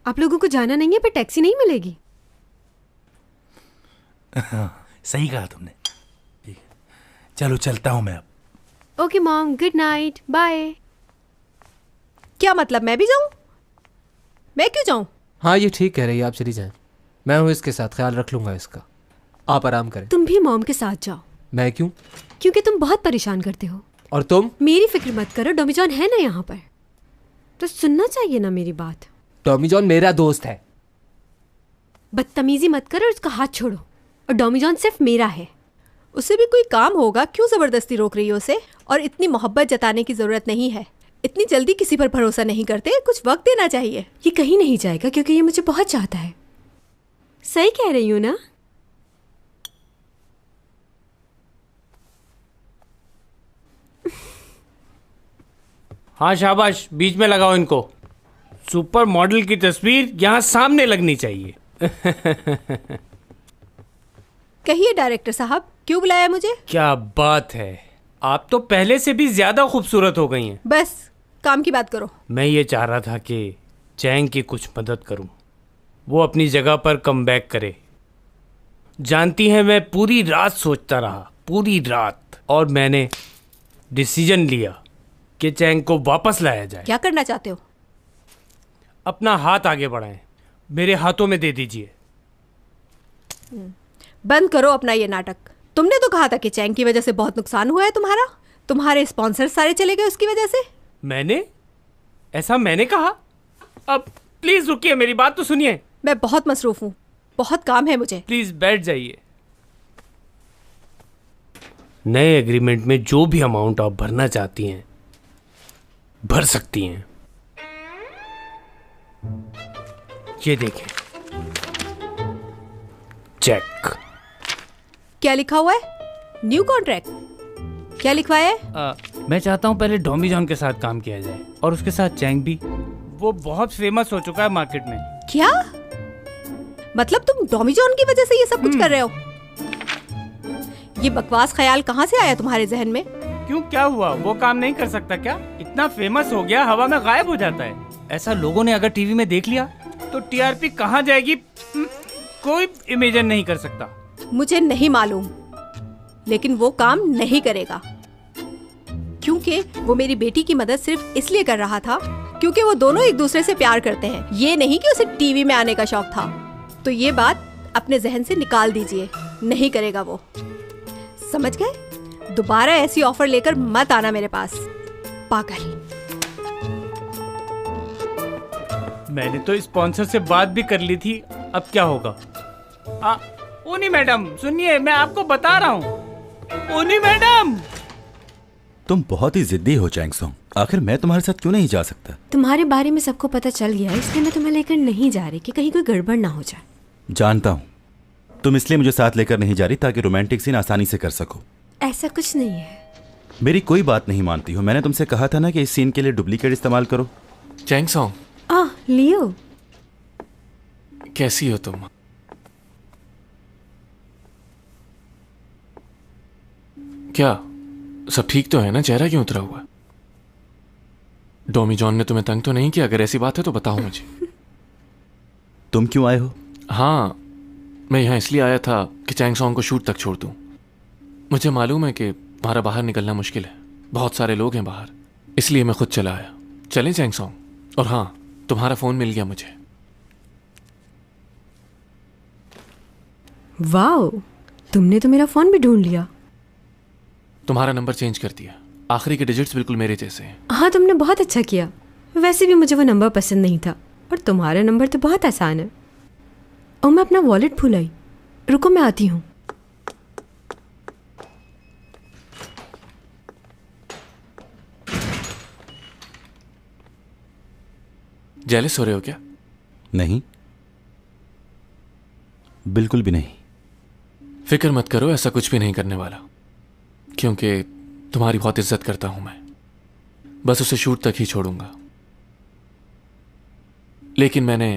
आप लोगों को जाना नहीं है, पर टैक्सी नहीं मिलेगी। सही कहा तुमने। ठीक है, चलो चलता हूँ मैं अब। Okay mom, good night, bye. क्या मतलब मैं भी जाऊं? मैं क्यों जाऊं? हाँ ये ठीक कह रही है, आप चली जाएं। मैं हूँ इसके साथ, ख्याल रख लूंगा इसका। आप आराम करें। तुम भी मॉम के साथ जाओ। मैं क्यों? क्योंकि तुम बहुत परेशान करते हो। और तुम? मेरी फिक्र मत करो, डॉमी जॉन है ना यहाँ पर, तो सुनना चाहिए ना मेरी बात। टॉमी जॉन मेरा दोस्त है। बदतमीजी मत करो और उसका हाथ छोड़ो। और डॉमी जॉन सिर्फ मेरा है। उसे भी कोई काम होगा, क्यों जबरदस्ती रोक रही हो उसे? और इतनी मोहब्बत जताने की जरूरत नहीं है। इतनी जल्दी किसी पर भरोसा नहीं करते, कुछ वक्त देना चाहिए। ये कहीं नहीं जाएगा क्योंकि ये मुझे बहुत चाहता है। सही कह रही हूँ ना? हाँ शाबाश, बीच में लगाओ इनको। सुपर मॉडल की तस्वीर यहाँ सामने लगनी चाहिए। कहिए डायरेक्टर साहब, क्यों बुलाया मुझे? क्या बात है, आप तो पहले से भी ज्यादा खूबसूरत हो गई हैं। बस काम की बात करो। मैं ये चाह रहा था कि चैंग की कुछ मदद करूं, वो अपनी जगह पर कम बैक करे। जानती हैं, मैं पूरी रात सोचता रहा, पूरी रात, और मैंने डिसीजन लिया कि चैंग को वापस लाया जाए। क्या करना चाहते हो? अपना हाथ आगे बढ़ाएं, मेरे हाथों में दे दीजिए। बंद करो अपना ये नाटक। तुमने तो कहा था कि चैंग की वजह से बहुत नुकसान हुआ है तुम्हारा। तुम्हारे स्पॉन्सर सारे चले गए उसकी वजह से। मैंने? ऐसा मैंने कहा? अब प्लीज रुकिए, मेरी बात तो सुनिए। मैं बहुत मसरूफ हूँ, बहुत काम है मुझे। प्लीज बैठ जाइए। नए एग्रीमेंट में जो भी अमाउंट आप भरना चाहती हैं भर सकती हैं। ये देखें, चेक। क्या लिखा हुआ है? New contract? क्या लिखवाया है? मैं चाहता हूं पहले डॉमी जॉन के साथ काम किया जाए, और उसके साथ चैंग भी। वो बहुत फेमस हो चुका है मार्केट में। क्या मतलब तुम डॉमी जॉन की वजह से ये सब कुछ कर रहे हो? ये बकवास ख्याल कहाँ से आया तुम्हारे जहन में? क्यों, क्या हुआ? वो काम नहीं कर सकता क्या? इतना फेमस हो गया, हवा में गायब हो जाता है। ऐसा लोगों ने अगर टीवी में देख लिया तो टीआरपी कहाँ जाएगी कोई इमेजिन नहीं कर सकता। मुझे नहीं मालूम, लेकिन वो काम नहीं करेगा। क्योंकि वो मेरी बेटी की मदद सिर्फ इसलिए कर रहा था क्योंकि वो दोनों एक दूसरे से प्यार करते हैं, ये नहीं कि उसे टीवी में आने का शौक था। तो ये बात अपने जहन से निकाल दीजिए, नहीं करेगा वो। समझ गए? दोबारा ऐसी ऑफर लेकर मत आना मेरे पास, पागल। मैंने तो स्पॉन्सर से बात भी कर ली थी, अब क्या होगा? ओनी मैडम सुनिए, मैं आपको बता रहा हूँ। ओनी मैडम, तुम बहुत ही जिद्दी हो चैंग सॉन्ग, आखिर मैं तुम्हारे साथ क्यों नहीं जा सकता? तुम्हारे बारे में सबको पता चल गया है, इसलिए मैं तुम्हें लेकर नहीं जा रही कि कहीं कोई गड़बड़ ना हो जाए। जानता हूँ, तुम इसलिए मुझे साथ लेकर नहीं जा रही ताकि रोमांटिक सीन आसानी से कर सको। ऐसा कुछ नहीं है। मेरी कोई बात नहीं मानती हो। मैंने तुमसे कहा था ना कि इस सीन के लिए डुप्लीकेट इस्तेमाल करो। चैंग सॉन्ग, लियो, कैसी हो तुम? क्या सब ठीक तो है ना? चेहरा क्यों उतरा हुआ? डॉमी जॉन ने तुम्हें तंग तो नहीं किया? अगर ऐसी बात है तो बताओ मुझे। तुम क्यों आए हो? हाँ, मैं यहाँ इसलिए आया था कि चैंग सॉन्ग को शूट तक छोड़ दूँ। मुझे मालूम है कि तुम्हारा बाहर निकलना मुश्किल है, बहुत सारे लोग हैं बाहर, इसलिए मैं खुद चला आया। चलें चैंग सॉन्ग? और हाँ, तुम्हारा फ़ोन मिल गया मुझे। वाओ, तुमने तो मेरा फोन भी ढूंढ लिया। तुम्हारा नंबर चेंज कर दिया, आखिरी के डिजिट्स बिल्कुल मेरे जैसे हैं। हाँ, तुमने बहुत अच्छा किया। वैसे भी मुझे वो नंबर पसंद नहीं था, और तुम्हारा नंबर तो बहुत आसान है। और मैं अपना वॉलेट भूल आई, रुको मैं आती हूँ। जेलस हो रहे हो क्या? नहीं, बिल्कुल भी नहीं। फिक्र मत करो, ऐसा कुछ भी नहीं करने वाला, क्योंकि तुम्हारी बहुत इज्जत करता हूं मैं। बस उसे शूट तक ही छोड़ूंगा। लेकिन मैंने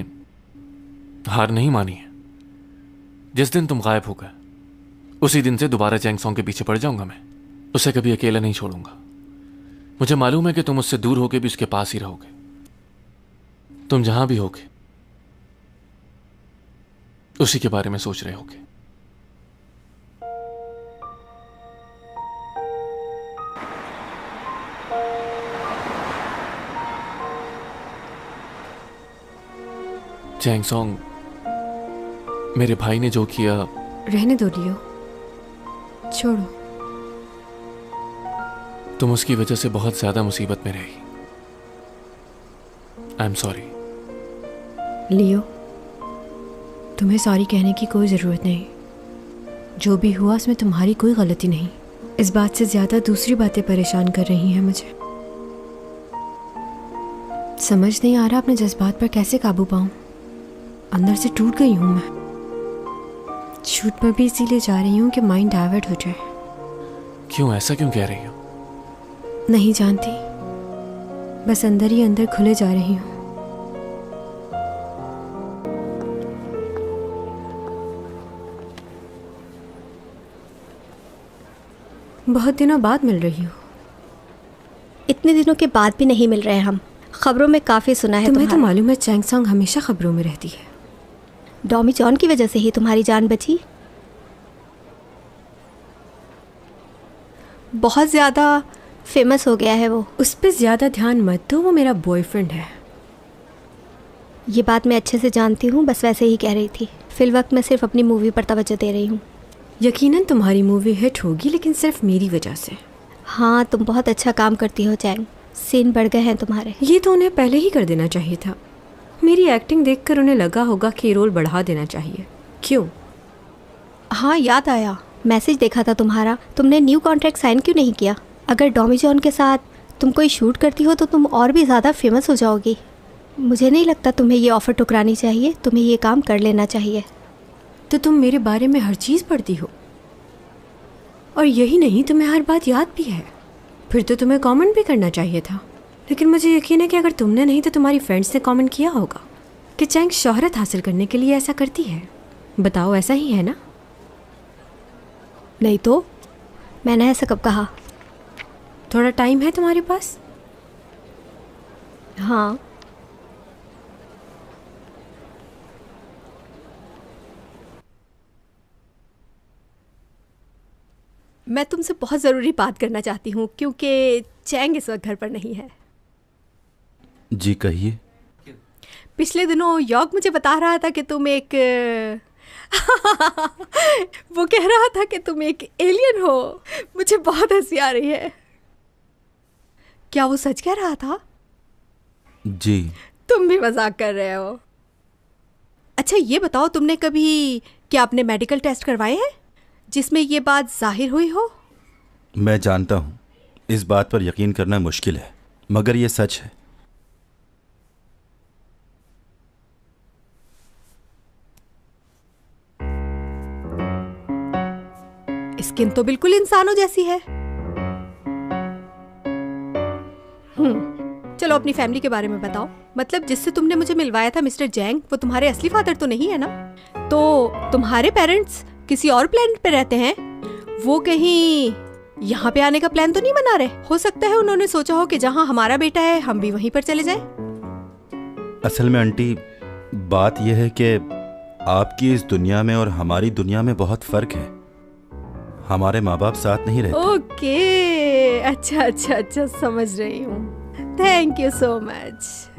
हार नहीं मानी है। जिस दिन तुम गायब हो गए उसी दिन से दोबारा चैंग सॉन्ग के पीछे पड़ जाऊंगा मैं। उसे कभी अकेला नहीं छोड़ूंगा। मुझे मालूम है कि तुम उससे दूर होके भी उसके पास ही रहोगे। तुम जहां भी होगे उसी के बारे में सोच रहे होगे। चैंग सॉन्ग, मेरे भाई ने जो किया। रहने दो लियो, छोड़ो। तुम उसकी वजह से बहुत ज्यादा मुसीबत में रही। I am sorry. लियो, तुम्हें सॉरी कहने की कोई ज़रूरत नहीं। जो भी हुआ उसमें तुम्हारी कोई गलती नहीं। इस बात से ज़्यादा दूसरी बातें परेशान कर रही हैं मुझे। समझ नहीं आ रहा अपने जज्बात पर कैसे काबू पाऊं। अंदर से टूट गई हूं मैं। शूट पर भी इसीलिए जा रही हूं कि माइंड डाइवर्ट हो जाए। क्यों, ऐसा क्यों कह रही हो? नहीं जानती, बस अंदर ही अंदर खुले जा रही हूं। बहुत दिनों बाद मिल रही हो। इतने दिनों के बाद भी नहीं मिल रहे हम। खबरों में काफ़ी सुना है तुम्हें तो मालूम है चैंग सॉन्ग हमेशा खबरों में रहती है। डॉमी जॉन की वजह से ही तुम्हारी जान बची। बहुत ज़्यादा फेमस हो गया है वो। उस पर ज़्यादा ध्यान मत दो, वो मेरा बॉयफ्रेंड है। ये बात मैं अच्छे से जानती हूँ, बस वैसे ही कह रही थी। फिलवक्त मैं सिर्फ अपनी मूवी पर तवज्जो दे रही हूँ। यकीनन तुम्हारी मूवी हिट होगी, लेकिन सिर्फ मेरी वजह से। हाँ, तुम बहुत अच्छा काम करती हो चैंग। सीन बढ़ गए हैं तुम्हारे। ये तो उन्हें पहले ही कर देना चाहिए था। मेरी एक्टिंग देखकर उन्हें लगा होगा कि रोल बढ़ा देना चाहिए। क्यों? हाँ, याद आया, मैसेज देखा था तुम्हारा। तुमने न्यू कॉन्ट्रैक्ट साइन क्यों नहीं किया? अगर डॉमी जॉन के साथ तुम कोई शूट करती हो तो तुम और भी ज़्यादा फेमस हो जाओगी। मुझे नहीं लगता तुम्हें ये ऑफ़र ठुकरानी चाहिए। तुम्हें ये काम कर लेना चाहिए। तो तुम मेरे बारे में हर चीज़ पढ़ती हो, और यही नहीं, तुम्हें हर बात याद भी है। फिर तो तुम्हें कमेंट भी करना चाहिए था। लेकिन मुझे यकीन है कि अगर तुमने नहीं तो तुम्हारी फ्रेंड्स ने कमेंट किया होगा कि चैंग शोहरत हासिल करने के लिए ऐसा करती है। बताओ, ऐसा ही है ना? नहीं तो मैंने ऐसा कब कहा? थोड़ा टाइम है तुम्हारे पास? हाँ। मैं तुमसे बहुत ज़रूरी बात करना चाहती हूँ, क्योंकि चैंग इस वक्त घर पर नहीं है। जी कहिए। पिछले दिनों यॉर्क मुझे बता रहा था कि तुम एक वो कह रहा था कि तुम एक एलियन हो। मुझे बहुत हंसी आ रही है। क्या वो सच कह रहा था? जी। तुम भी मजाक कर रहे हो। अच्छा ये बताओ, तुमने कभी क्या अपने मेडिकल टेस्ट करवाए हैं जिसमें ये बात जाहिर हुई हो? मैं जानता हूँ इस बात पर यकीन करना मुश्किल है, मगर ये सच है। स्किन तो बिल्कुल इंसानों जैसी है। चलो अपनी फैमिली के बारे में बताओ। मतलब जिससे तुमने मुझे मिलवाया था मिस्टर जैंग, वो तुम्हारे असली फादर तो नहीं है ना? तो तुम्हारे पेरेंट्स किसी और प्लेनेट पे रहते हैं? वो कहीं यहाँ पे आने का प्लान तो नहीं बना रहे? हो सकता है उन्होंने सोचा हो कि जहाँ हमारा बेटा है हम भी वहीं पर चले जाएं। असल में आंटी, बात यह है कि आपकी इस दुनिया में और हमारी दुनिया में बहुत फर्क है। हमारे माँ बाप साथ नहीं रहते। ओके, अच्छा अच्छा अच्छा, समझ रही हूँ। Thank you so much.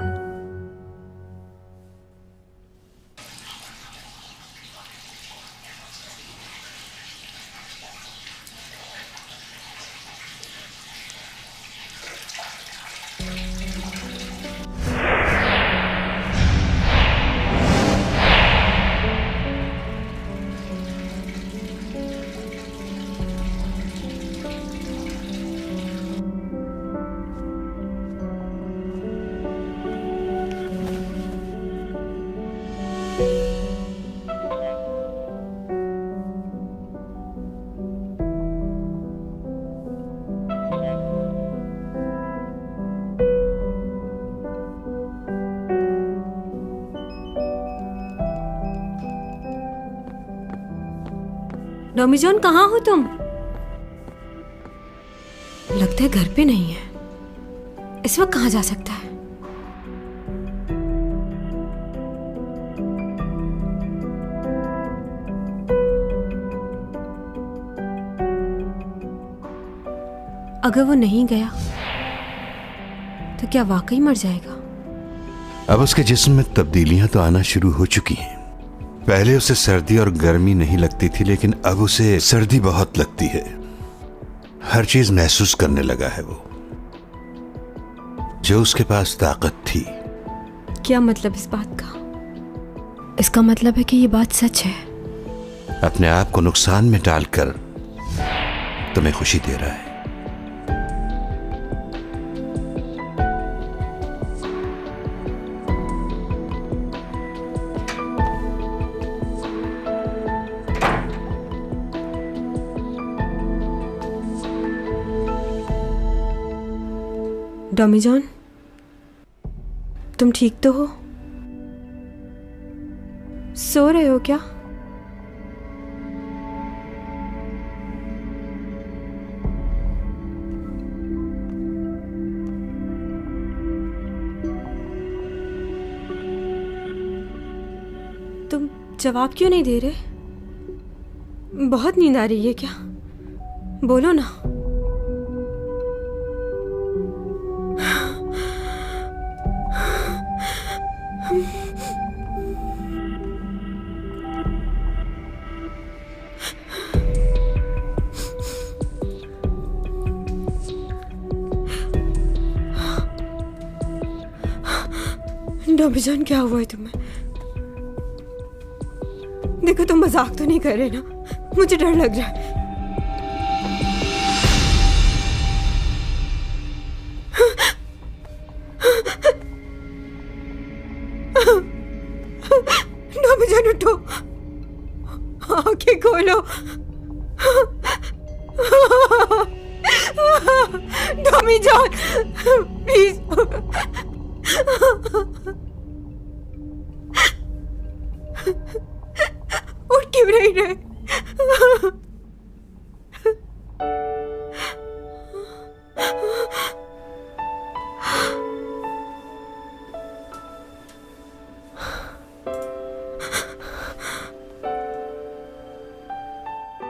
Domi John, कहाँ हो तुम? लगता है घर पे नहीं है। इस वक्त कहाँ जा सकता है? अगर वो नहीं गया तो क्या वाकई मर जाएगा? अब उसके जिस्म में तब्दीलियां तो आना शुरू हो चुकी हैं। पहले उसे सर्दी और गर्मी नहीं लगती थी, लेकिन अब उसे सर्दी बहुत लगती है। हर चीज महसूस करने लगा है वो, जो उसके पास ताकत थी। क्या मतलब इस बात का? इसका मतलब है कि ये बात सच है। अपने आप को नुकसान में डालकर तुम्हें खुशी दे रहा है। डॉमी जॉन, तुम ठीक तो हो? सो रहे हो क्या? तुम जवाब क्यों नहीं दे रहे? बहुत नींद आ रही है क्या? बोलो ना। डॉमी जान, क्या हुआ है तुम्हें? देखो, तुम मजाक तो नहीं कर रहे ना? मुझे डर लग रहा है। डॉमी जान, उठो, आंखें खोलो। डॉमी जान, प्लीज। उठ क्यों नहीं रहे?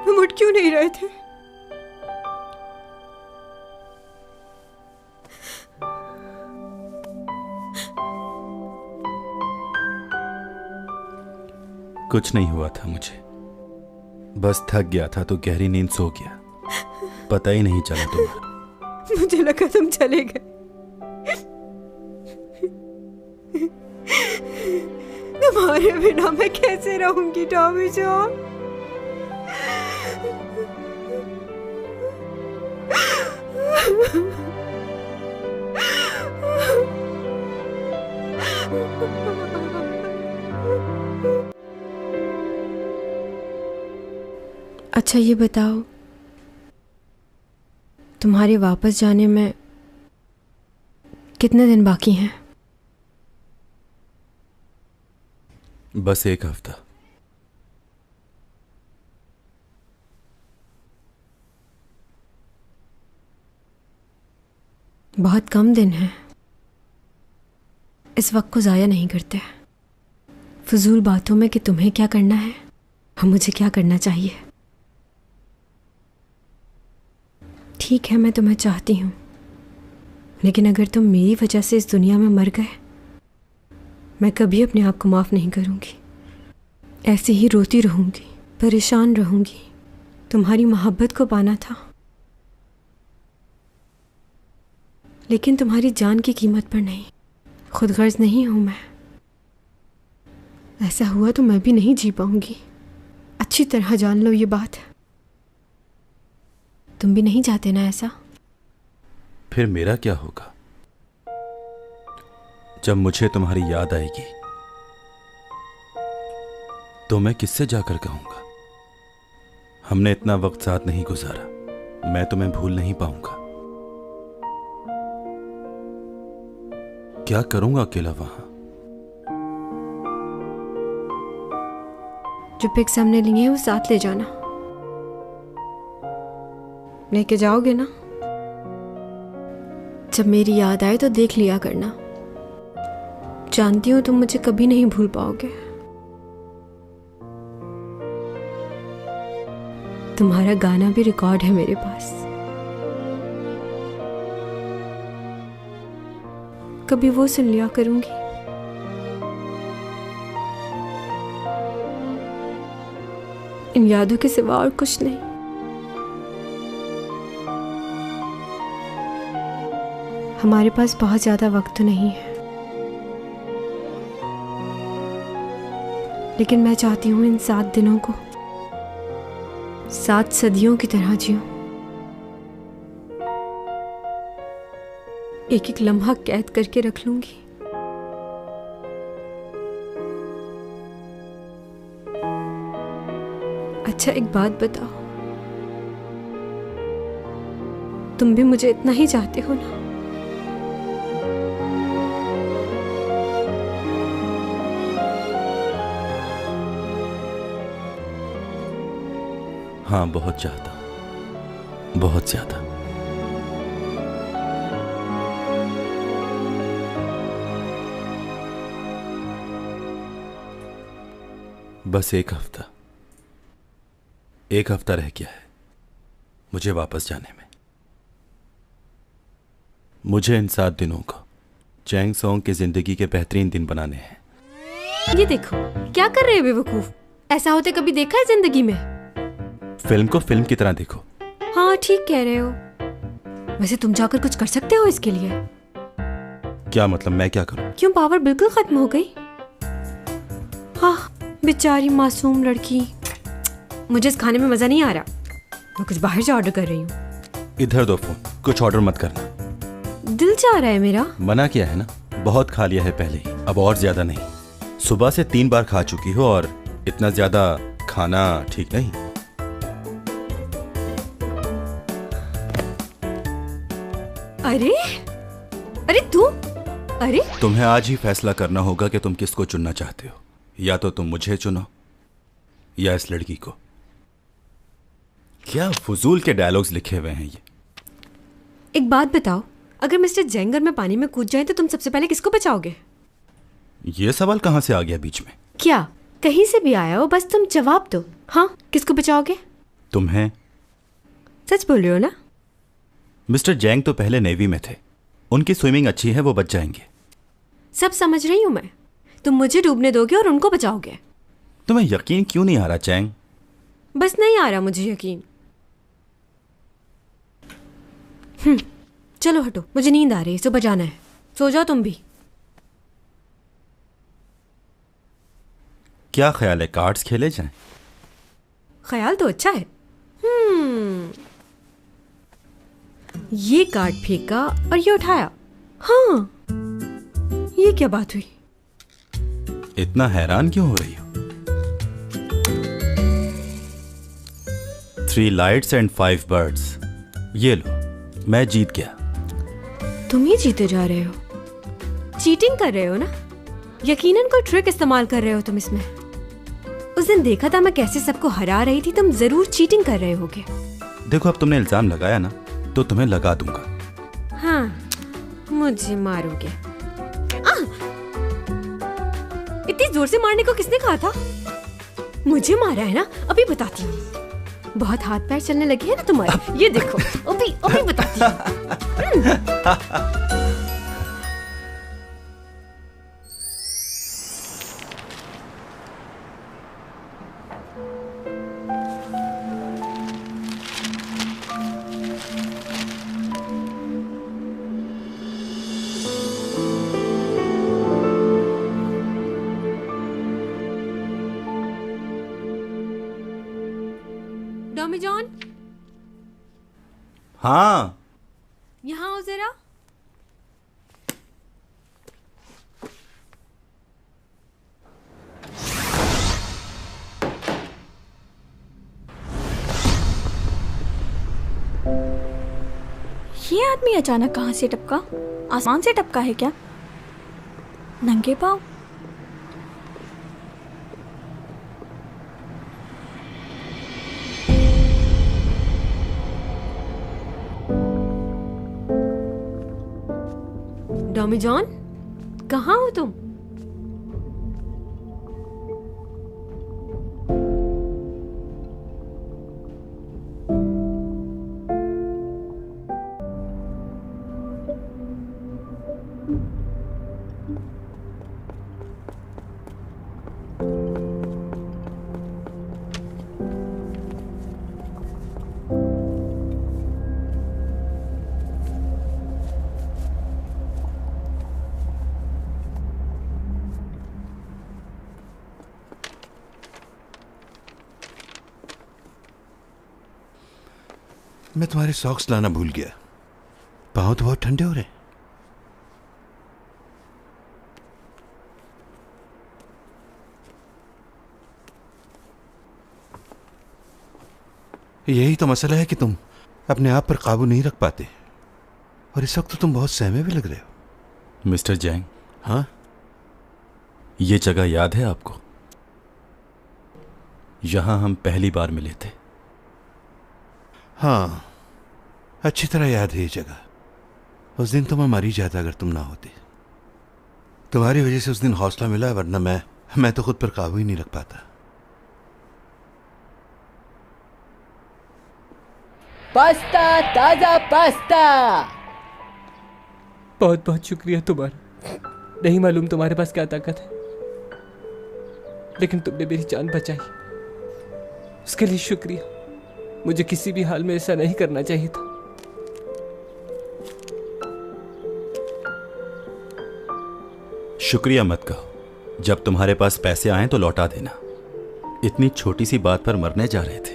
तुम उठ क्यों नहीं रहे थे? कुछ नहीं हुआ था मुझे, बस थक गया था तो गहरी नींद सो गया, पता ही नहीं चला तुम्हारा। मुझे लगा तुम चले गए। तुम्हारे बिना मैं कैसे रहूंगी टॉमी जॉन? अच्छा, ये बताओ, तुम्हारे वापस जाने में कितने दिन बाकी हैं? बस 1 हफ्ता। बहुत कम दिन हैं। इस वक्त को ज़ाया नहीं करते फजूल बातों में कि तुम्हें क्या करना है और मुझे क्या करना चाहिए। ठीक है, मैं तुम्हें चाहती हूँ, लेकिन अगर तुम मेरी वजह से इस दुनिया में मर गए, मैं कभी अपने आप को माफ़ नहीं करूँगी। ऐसे ही रोती रहूँगी, परेशान रहूँगी। तुम्हारी मोहब्बत को पाना था, लेकिन तुम्हारी जान की कीमत पर नहीं। खुदगर्ज नहीं हूँ मैं। ऐसा हुआ तो मैं भी नहीं जी पाऊँगी। अच्छी तरह जान लो ये बात। तुम भी नहीं चाहते ना ऐसा? फिर मेरा क्या होगा? जब मुझे तुम्हारी याद आएगी तो मैं किससे जाकर कहूंगा? हमने इतना वक्त साथ नहीं गुजारा, मैं तुम्हें भूल नहीं पाऊंगा। क्या करूंगा अकेला वहां? जो पिक्स हमने लिए हैं वो साथ ले जाना। लेके जाओगे ना? जब मेरी याद आए तो देख लिया करना। जानती हूँ तुम मुझे कभी नहीं भूल पाओगे। तुम्हारा गाना भी रिकॉर्ड है मेरे पास। कभी वो सुन लिया करूंगी। इन यादों के सिवा और कुछ नहीं। हमारे पास बहुत ज्यादा वक्त तो नहीं है, लेकिन मैं चाहती हूँ इन 7 दिनों को 7 सदियों की तरह जीऊं। एक एक लम्हा कैद करके रख लूंगी। अच्छा, एक बात बताओ, तुम भी मुझे इतना ही चाहते हो ना? हाँ, बहुत चाहता, बहुत ज्यादा। बस एक हफ्ता रह गया है मुझे वापस जाने में। मुझे इन 7 दिनों को चैंग सॉन्ग की जिंदगी के बेहतरीन दिन बनाने हैं। ये देखो, क्या कर रहे हो बेवकूफ? ऐसा होते कभी देखा है जिंदगी में? फिल्म को फिल्म की तरह देखो। हाँ, ठीक कह रहे हो। वैसे तुम जाकर कुछ कर सकते हो इसके लिए। क्या मतलब? मैं क्या करूं? क्यों, पावर बिल्कुल खत्म हो गई? हाँ, बेचारी मासूम लड़की। मुझे इस खाने में मजा नहीं आ रहा। मैं कुछ बाहर से ऑर्डर कर रही हूँ। इधर दो फोन, कुछ ऑर्डर मत करना। दिल चाह रहा है मेरा। मना किया है ना, बहुत खा लिया है पहले ही, अब और ज्यादा नहीं। सुबह से 3 बार खा चुकी हो और इतना ज्यादा खाना ठीक नहीं। अरे तू, अरे तुम्हें आज ही फैसला करना होगा कि तुम किसको चुनना चाहते हो। या तो तुम मुझे चुनो या इस लड़की को। क्या फजूल के डायलॉग्स लिखे हुए हैं ये। एक बात बताओ, अगर मिस्टर जेंगर में पानी में कूद जाए तो तुम सबसे पहले किसको बचाओगे? ये सवाल कहाँ से आ गया बीच में? क्या कहीं से भी आया हो, बस तुम जवाब दो। हाँ, किसको बचाओगे? तुम्हें। सच बोल रहे हो ना? मिस्टर जैंग तो पहले नेवी में थे, उनकी स्विमिंग अच्छी है, वो बच जाएंगे। सब समझ रही हूं मैं। तुम मुझे डूबने दोगे और उनको बचाओगे। तुम्हें यकीन क्यों नहीं आ रहा चैंग? बस नहीं आ रहा मुझे यकीन। चलो हटो, मुझे नींद आ रही है, सुबह जाना है। सो जाओ तुम भी। क्या ख्याल है, कार्ड्स खेले जाएं? ख्याल तो अच्छा है। ये कार्ड फेंका और ये उठाया। हाँ, ये क्या बात हुई? इतना हैरान क्यों हो रही हो? 3 लाइट्स एंड 5 बर्ड्स। ये लो, मैं जीत गया। तुम ही जीते जा रहे हो। चीटिंग कर रहे हो ना? यकीनन कोई ट्रिक इस्तेमाल कर रहे हो तुम इसमें। उस दिन देखा था मैं कैसे सबको हरा रही थी, तुम जरूर चीटिंग कर रहे होगे। देखो, अब तुमने इल्जाम लगाया ना, तो तुम्हें लगा दूंगा। हाँ, मुझे मारोगे। इतनी जोर से मारने को किसने कहा था? मुझे मारा है ना, अभी बताती हूँ। बहुत हाथ पैर चलने लगे हैं ना तुम्हारे। ये देखो, अभी बताती हूँ। टॉमी जॉन, हाँ, यहाँ आओ जरा। ये आदमी अचानक कहाँ से टपका? आसमान से टपका है क्या? नंगे पाँव। टॉमी जॉन, कहाँ हो तुम? मैं तुम्हारे सॉक्स लाना भूल गया। पाँव तो बहुत ठंडे हो रहे हैं। यही तो मसला है कि तुम अपने आप पर काबू नहीं रख पाते, और इस वक्त तो तुम बहुत सहमे भी लग रहे हो। मिस्टर जैंग, हाँ, ये जगह याद है आपको? यहां हम पहली बार मिले थे। हाँ, अच्छी तरह याद है ये जगह। उस दिन तो मैं मर ही जाता अगर तुम ना होते। तुम्हारी वजह से उस दिन हौसला मिला, वरना मैं तो खुद पर काबू ही नहीं रख पाता। पास्ता, ताजा पास्ता। बहुत बहुत शुक्रिया तुम्हारा। नहीं मालूम तुम्हारे पास क्या ताकत है, लेकिन तुमने मेरी जान बचाई, उसके लिए शुक्रिया। मुझे किसी भी हाल में ऐसा नहीं करना चाहिए था। शुक्रिया मत कहो। जब तुम्हारे पास पैसे आए तो लौटा देना। इतनी छोटी सी बात पर मरने जा रहे थे।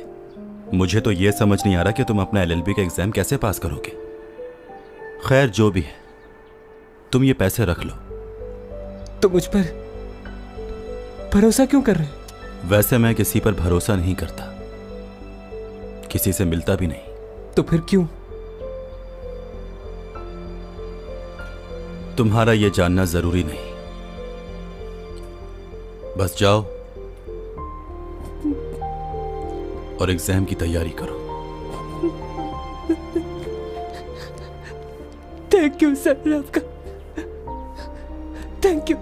मुझे तो यह समझ नहीं आ रहा कि तुम अपना एलएलबी का एग्जाम कैसे पास करोगे। खैर, जो भी है, तुम ये पैसे रख लो। तो मुझ पर भरोसा क्यों कर रहे हो? वैसे मैं किसी पर भरोसा नहीं करता, किसी से मिलता भी नहीं। तो फिर क्यों? तुम्हारा यह जानना जरूरी नहीं। बस जाओ और एग्जाम की तैयारी करो। थैंक यू सर, आपका थैंक यू,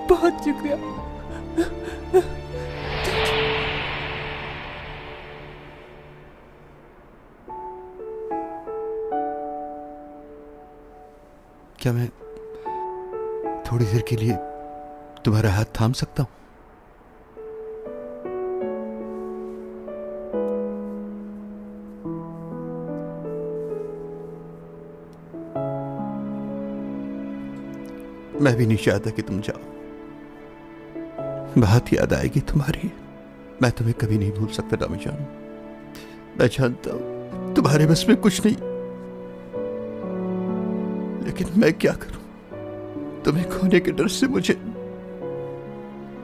बहुत शुक्रिया। क्या मैं थोड़ी देर के लिए तुम्हारा हाथ थाम सकता हूं? मैं भी नहीं चाहता कि तुम जाओ। बहुत याद आएगी तुम्हारी। मैं तुम्हें कभी नहीं भूल सकता डॉमी जान। मैं जानता हूं तुम्हारे बस में कुछ नहीं, लेकिन मैं क्या करूं? तुम्हें खोने के डर से मुझे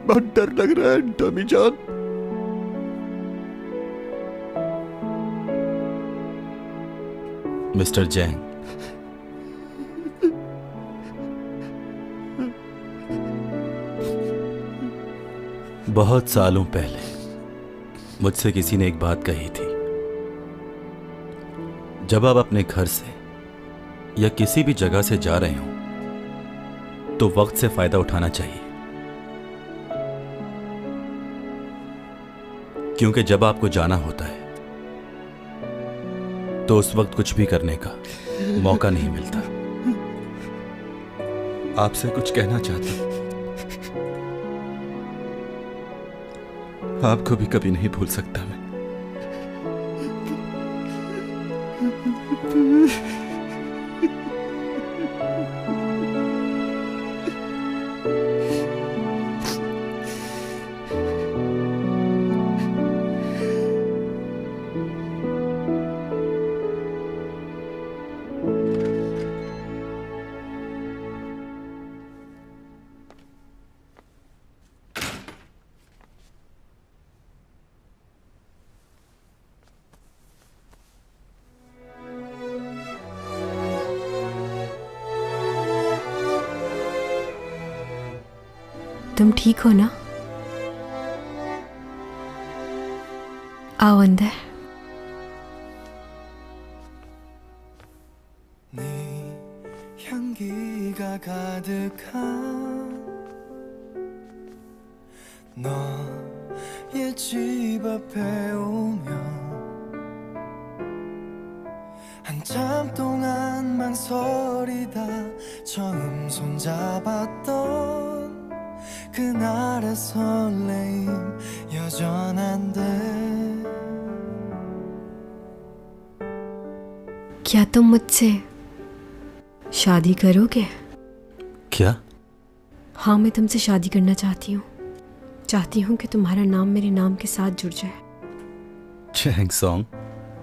बहुत डर लग रहा है डॉमी जान। मिस्टर जैंग, बहुत सालों पहले मुझसे किसी ने एक बात कही थी। जब आप अपने घर से या किसी भी जगह से जा रहे हो तो वक्त से फायदा उठाना चाहिए, क्योंकि जब आपको जाना होता है तो उस वक्त कुछ भी करने का मौका नहीं मिलता। आपसे कुछ कहना चाहता हूं। आपको भी कभी नहीं भूल सकता मैं। तुम ठीक हो ना? आओ अंदर। 향기가 가득한 너의 집 앞에 오면 한참 동안 망설이다 처음 손잡았던 그날의 설레임 여전한데 क्या तुम मुझसे शादी करोगे? क्या? हाँ, मैं तुमसे शादी करना चाहती हूँ। चाहती हूँ कि तुम्हारा नाम मेरे नाम के साथ जुड़ जाए। चैंग सॉन्ग,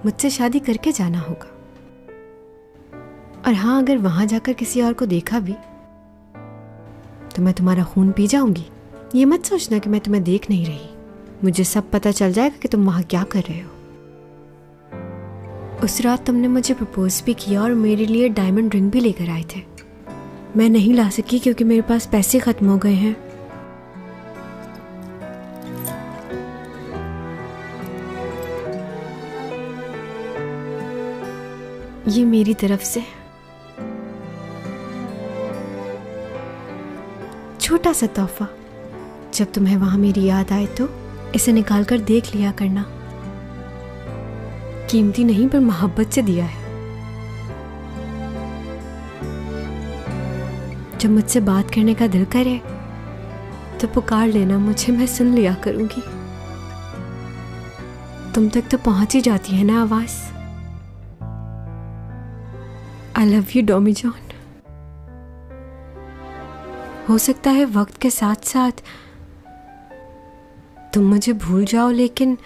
मुझसे शादी करके जाना होगा। और हाँ, अगर वहां जाकर किसी और को देखा भी तो मैं तुम्हारा खून पी जाऊंगी। ये मत सोचना कि मैं तुम्हें देख नहीं रही। मुझे सब पता चल जाएगा कि तुम वहां क्या कर रहे हो। उस रात तुमने मुझे प्रपोज भी किया और मेरे लिए डायमंड रिंग भी लेकर आए थे। मैं नहीं ला सकी क्योंकि मेरे पास पैसे खत्म हो गए हैं। ये मेरी तरफ से छोटा सा तोहफा। जब तुम्हें वहां मेरी याद आए तो इसे निकाल कर देख लिया करना। कीमती नहीं पर मोहब्बत से दिया है। जब मुझसे बात करने का दिल करे तो पुकार लेना मुझे, मैं सुन लिया करूंगी। तुम तक तो पहुंच ही जाती है ना आवाज। I love you Domi John. हो सकता है वक्त के साथ साथ तुम मुझे भूल जाओ, लेकिन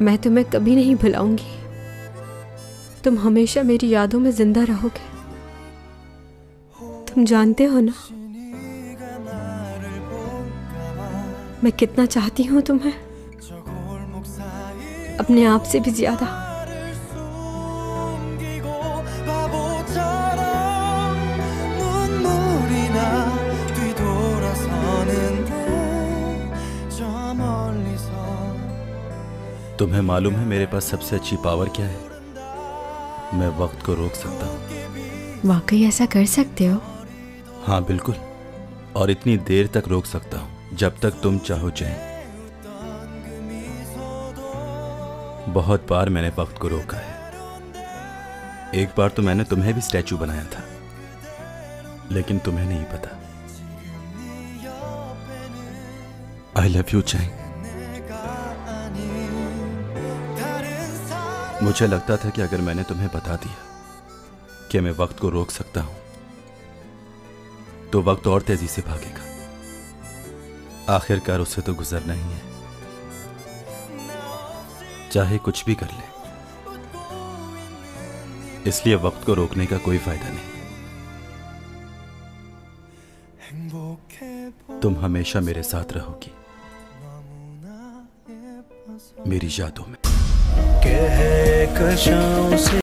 मैं तुम्हें कभी नहीं भुलाऊंगी। तुम हमेशा मेरी यादों में जिंदा रहोगे। तुम जानते हो ना मैं कितना चाहती हूँ तुम्हें, अपने आप से भी ज्यादा। तुम्हें मालूम है मेरे पास सबसे अच्छी पावर क्या है? मैं वक्त को रोक सकता हूँ। वाकई ऐसा कर सकते हो? हाँ बिल्कुल, और इतनी देर तक रोक सकता हूँ जब तक तुम चाहो चैन। बहुत बार मैंने वक्त को रोका है। एक बार तो मैंने तुम्हें भी स्टैचू बनाया था, लेकिन तुम्हें नहीं पता। आई लव यू चैन। मुझे लगता था कि अगर मैंने तुम्हें बता दिया कि मैं वक्त को रोक सकता हूं तो वक्त और तेजी से भागेगा। आखिरकार उससे तो गुजरना ही है, चाहे कुछ भी कर ले। इसलिए वक्त को रोकने का कोई फायदा नहीं। तुम हमेशा मेरे साथ रहोगी, मेरी यादों में। कहकशां से